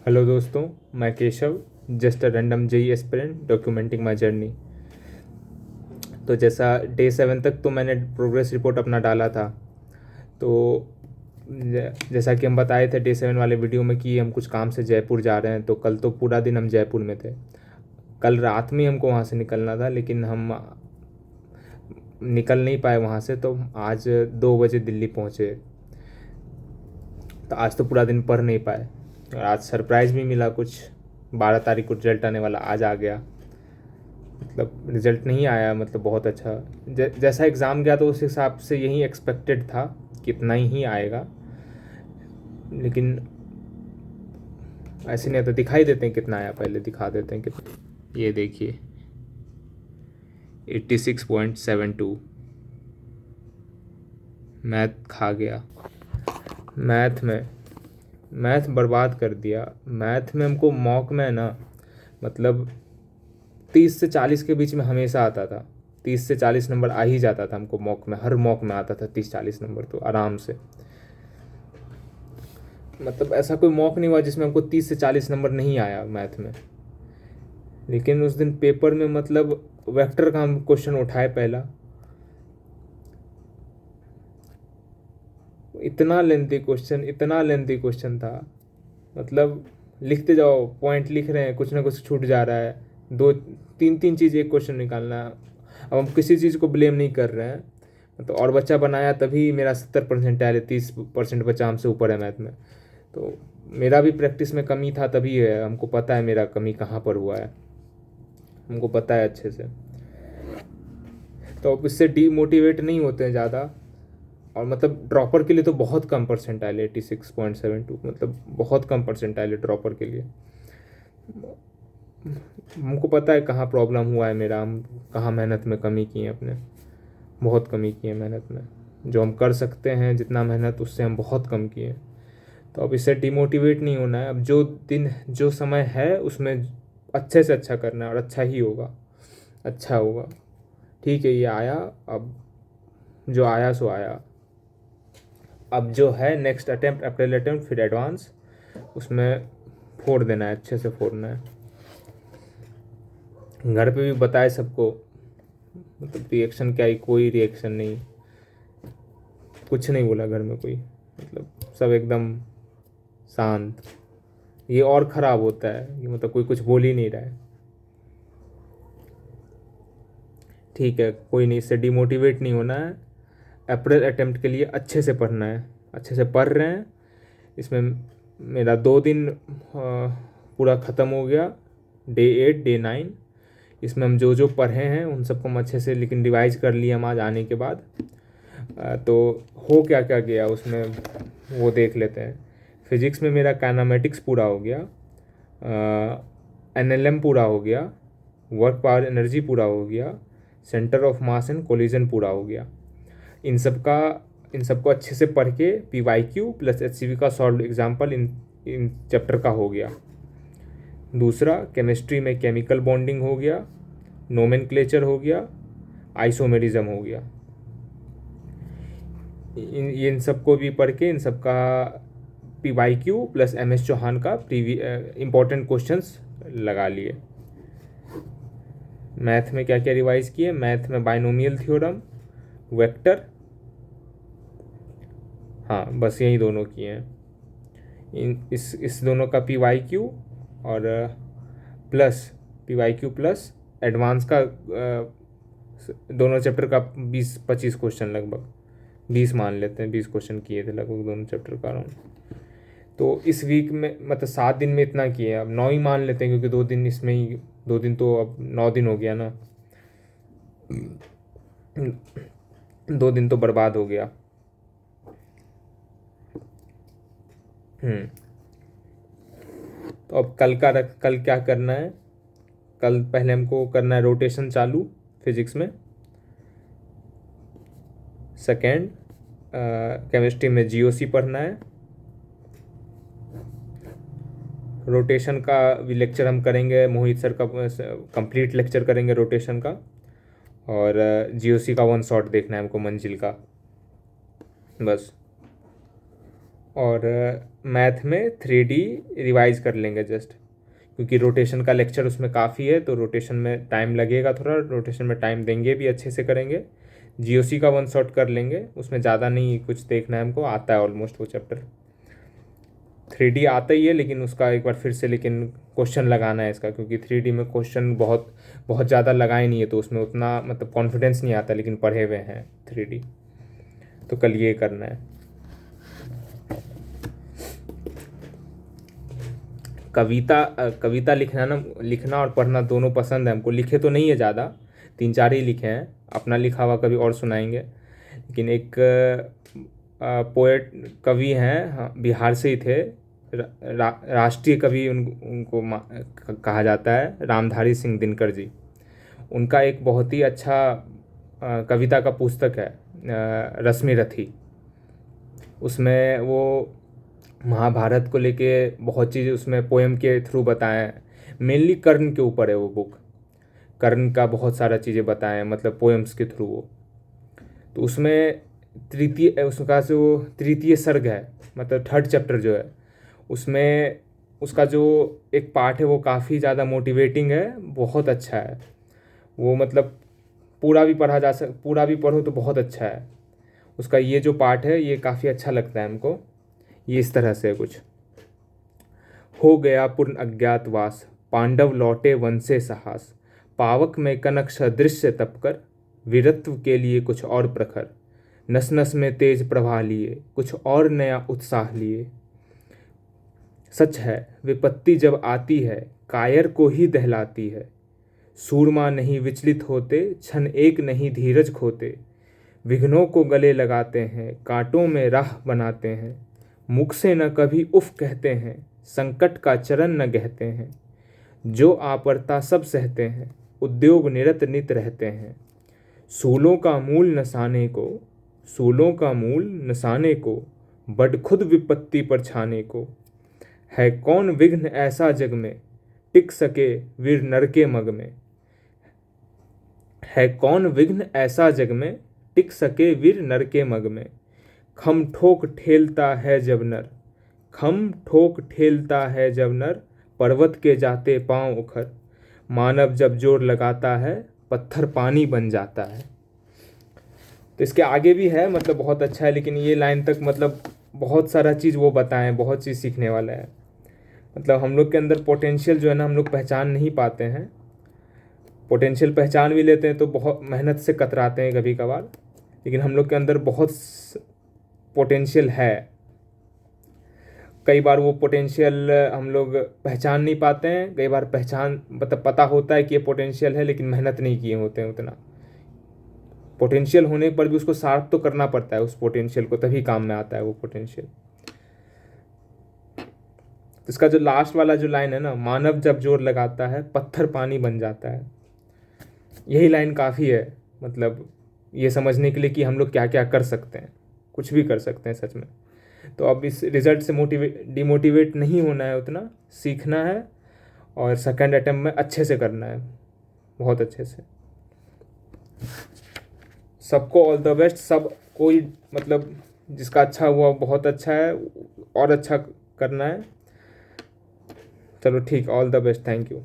Hello दोस्तों, मैं Keshav, just a random JEE aspirant documenting my journey. तो जैसा डे 7 तक तो मैंने प्रोग्रेस रिपोर्ट अपना डाला था। तो जैसा कि हम बताए थे डे 7 वाले वीडियो में कि हम कुछ काम से जयपुर जा रहे हैं, तो कल तो पूरा दिन हम जयपुर में थे। कल रात में हमको वहाँ से निकलना था, लेकिन हम निकल नहीं पाए वहाँ से, तो आज 2 बजे दिल्ली पहुँचे। तो आज तो पूरा दिन पढ़ नहीं पाए, और आज सरप्राइज़ भी मिला कुछ। 12 तारीख को रिजल्ट आने वाला, आज आ गया। मतलब रिजल्ट नहीं आया, मतलब बहुत अच्छा। जैसा एग्ज़ाम गया तो उस हिसाब से यही एक्सपेक्टेड था कि इतना ही आएगा, लेकिन ऐसे नहीं आता। दिखाई देते हैं कितना आया, पहले दिखा देते हैं कितना। ये देखिए 86.72। मैथ खा गया। मैथ बर्बाद कर दिया। मैथ में हमको मॉक में ना, मतलब 30 से 40 के बीच में हमेशा आता था। 30 से 40 नंबर आ ही जाता था हमको मॉक में, हर मॉक में आता था 30-40 नंबर तो आराम से। मतलब ऐसा कोई मॉक नहीं हुआ जिसमें हमको 30 से 40 नंबर नहीं आया मैथ में। लेकिन उस दिन पेपर में मतलब वेक्टर का हम क्वेश्चन उठाए पहला, इतना लेंथी क्वेश्चन था। मतलब लिखते जाओ, पॉइंट लिख रहे हैं, कुछ ना कुछ छूट जा रहा है। दो तीन तीन चीज़ एक क्वेश्चन निकालना है। अब हम किसी चीज़ को ब्लेम नहीं कर रहे हैं, तो और बच्चा बनाया तभी मेरा 70% आया, 30% बच्चा हमसे ऊपर है मैथ में। तो मेरा भी प्रैक्टिस में कमी था, तभी है। हमको पता है मेरा कमी कहाँ पर हुआ है, हमको पता है अच्छे से। तो अब इससे डीमोटिवेट नहीं होते हैं ज़्यादा। और मतलब ड्रॉपर के लिए तो बहुत कम परसेंटाइल, 86.72, मतलब बहुत कम परसेंटाइल है ड्रॉपर के लिए। हमको पता है कहाँ प्रॉब्लम हुआ है मेरा, हम कहाँ मेहनत में कमी की है अपने। बहुत कमी की है मेहनत में। जो हम कर सकते हैं जितना मेहनत, उससे हम बहुत कम किए। तो अब इससे डिमोटिवेट नहीं होना है। अब जो दिन जो समय है उसमें अच्छे से अच्छा करना है, और अच्छा ही होगा, अच्छा होगा। ठीक है, ये आया। अब जो आया सो आया। अब जो है नेक्स्ट अटेम्प्ट, अप्रैल अटेम्प्ट, फिर एडवांस, उसमें फोड़ देना है, अच्छे से फोड़ना है। घर पे भी बताए सबको, मतलब रिएक्शन क्या ही, कोई रिएक्शन नहीं, कुछ नहीं बोला घर में कोई। मतलब सब एकदम शांत। ये और ख़राब होता है कि मतलब कोई कुछ बोल ही नहीं रहा है। ठीक है, कोई नहीं, इससे डिमोटिवेट नहीं होना है। अप्रैल अटेम्प्ट के लिए अच्छे से पढ़ना है, अच्छे से पढ़ रहे हैं। इसमें मेरा 2 दिन पूरा ख़त्म हो गया, डे 8 डे 9। इसमें हम जो जो पढ़े हैं उन सबको हम अच्छे से लेकिन रिवाइज कर लिए हम आज आने के बाद। तो हो क्या क्या गया उसमें वो देख लेते हैं। फिजिक्स में मेरा काइनेमेटिक्स पूरा हो गया, एनएलएम पूरा हो गया, वर्क पावर एनर्जी पूरा हो गया, centre of mass and collision पूरा हो गया। इन सबको अच्छे से पढ़ के पीवाईक्यू प्लस एचसीवी का सॉल्व एग्जाम्पल इन चैप्टर का हो गया। दूसरा, केमिस्ट्री में केमिकल बॉन्डिंग हो गया, नोमेनक्लेचर हो गया, आइसोमेरिज्म हो गया। इन सबको भी पढ़ के इन सबका पीवाईक्यू प्लस एमएस चौहान का इम्पोर्टेंट क्वेश्चंस लगा लिए। मैथ में क्या क्या रिवाइज किए? मैथ में बाइनोमियल थ्योरम, वेक्टर, हाँ बस यही दोनों किए हैं। इस दोनों का पीवाईक्यू और प्लस पीवाईक्यू प्लस एडवांस का दोनों चैप्टर का 20-25 क्वेश्चन, लगभग 20 मान लेते हैं, 20 क्वेश्चन किए थे लगभग दोनों चैप्टर का अराउंड। तो इस वीक में मतलब 7 दिन में इतना किए, अब 9 ही मान लेते हैं क्योंकि 2 दिन इसमें ही, 2 दिन तो अब 9 दिन हो गया ना। 2 दिन तो बर्बाद हो गया। तो अब कल क्या करना है? कल पहले हमको करना है रोटेशन चालू फिजिक्स में। सेकेंड, केमिस्ट्री में जीओसी पढ़ना है। रोटेशन का भी लेक्चर हम करेंगे, मोहित सर का कंप्लीट लेक्चर करेंगे रोटेशन का। और जीओसी का वन शॉट देखना है हमको, मंजिल का, बस। और मैथ में 3D रिवाइज कर लेंगे जस्ट, क्योंकि रोटेशन का लेक्चर उसमें काफ़ी है, तो रोटेशन में टाइम लगेगा थोड़ा, रोटेशन में टाइम देंगे भी, अच्छे से करेंगे। जीओसी का 1 शॉट कर लेंगे, उसमें ज़्यादा नहीं कुछ देखना है हमको, आता है ऑलमोस्ट वो चैप्टर। 3D आता ही है, लेकिन उसका एक बार फिर से लेकिन क्वेश्चन लगाना है इसका, क्योंकि 3D में क्वेश्चन बहुत बहुत ज़्यादा लगाए नहीं है, तो उसमें उतना मतलब कॉन्फिडेंस नहीं आता, लेकिन पढ़े हुए हैं 3D, तो कल ये करना है। कविता लिखना और पढ़ना दोनों पसंद है हमको। लिखे तो नहीं है ज़्यादा, 3-4 ही लिखे हैं, अपना लिखा हुआ कभी और सुनाएंगे। लेकिन एक पोएट कवि हैं, हाँ, बिहार से ही थे, राष्ट्रीय कवि उनको कहा जाता है, रामधारी सिंह दिनकर जी। उनका एक बहुत ही अच्छा कविता का पुस्तक है, रश्मि रथी। उसमें वो महाभारत को लेके बहुत चीज़ उसमें पोएम के थ्रू बताए हैं। मेनली कर्ण के ऊपर है वो बुक, कर्ण का बहुत सारा चीज़ें बताएं, मतलब पोएम्स के थ्रू वो। तो उसमें तृतीय सर्ग है, मतलब 3rd चैप्टर जो है, उसमें उसका जो एक पार्ट है वो काफ़ी ज़्यादा मोटिवेटिंग है, बहुत अच्छा है वो। मतलब पूरा भी पढ़ो तो बहुत अच्छा है उसका। ये जो पार्ट है ये काफ़ी अच्छा लगता है हमको। ये इस तरह से कुछ हो गया पूर्ण अज्ञातवास, पांडव लौटे वन से साहस, पावक में कनक सदृश्य तपकर, वीरत्व के लिए कुछ और प्रखर, नस नस में तेज प्रवाह लिए, कुछ और नया उत्साह लिए। सच है विपत्ति जब आती है, कायर को ही दहलाती है, सूरमा नहीं विचलित होते, क्षण एक नहीं धीरज खोते, विघ्नों को गले लगाते हैं, कांटों में राह बनाते हैं, मुख से न कभी उफ कहते हैं, संकट का चरण न गहते हैं, जो आपरता सब सहते हैं, उद्योग निरत नित रहते हैं, सूलों का मूल नसाने को, बड खुद विपत्ति पर छाने को, है कौन विघ्न ऐसा जग में, टिक सके वीर नर के मग में, है कौन विघ्न ऐसा जग में, टिक सके वीर नर के मग में, खम ठोक ठेलता है जब नर, खम ठोक ठेलता है जब नर, पर्वत के जाते पांव उखर, मानव जब जोर लगाता है, पत्थर पानी बन जाता है। तो इसके आगे भी है, मतलब बहुत अच्छा है, लेकिन ये लाइन तक मतलब बहुत सारा चीज़ वो बताएं, बहुत चीज़ सीखने वाला है। मतलब हम लोग के अंदर पोटेंशियल जो है ना, हम लोग पहचान नहीं पाते हैं। पोटेंशियल पहचान भी लेते हैं तो बहुत मेहनत से कतराते हैं कभी कभार, लेकिन हम लोग के अंदर बहुत पोटेंशियल है। कई बार वो पोटेंशियल हम लोग पहचान नहीं पाते हैं, कई बार मतलब पता होता है कि ये पोटेंशियल है, लेकिन मेहनत नहीं किए होते हैं उतना। पोटेंशियल होने पर भी उसको शार्प तो करना पड़ता है उस पोटेंशियल को, तभी काम में आता है वो पोटेंशियल। इसका जो लास्ट वाला जो लाइन है ना, मानव जब जोर लगाता है, पत्थर पानी बन जाता है, यही लाइन काफ़ी है मतलब ये समझने के लिए कि हम लोग क्या क्या कर सकते हैं, कुछ भी कर सकते हैं सच में। तो अब इस रिज़ल्ट से डिमोटिवेट नहीं होना है, उतना सीखना है और सेकंड अटेम्प्ट में अच्छे से करना है, बहुत अच्छे से। सबको ऑल द बेस्ट। सब कोई मतलब जिसका अच्छा हुआ बहुत अच्छा है, और अच्छा करना है। चलो ठीक, all the best, thank you.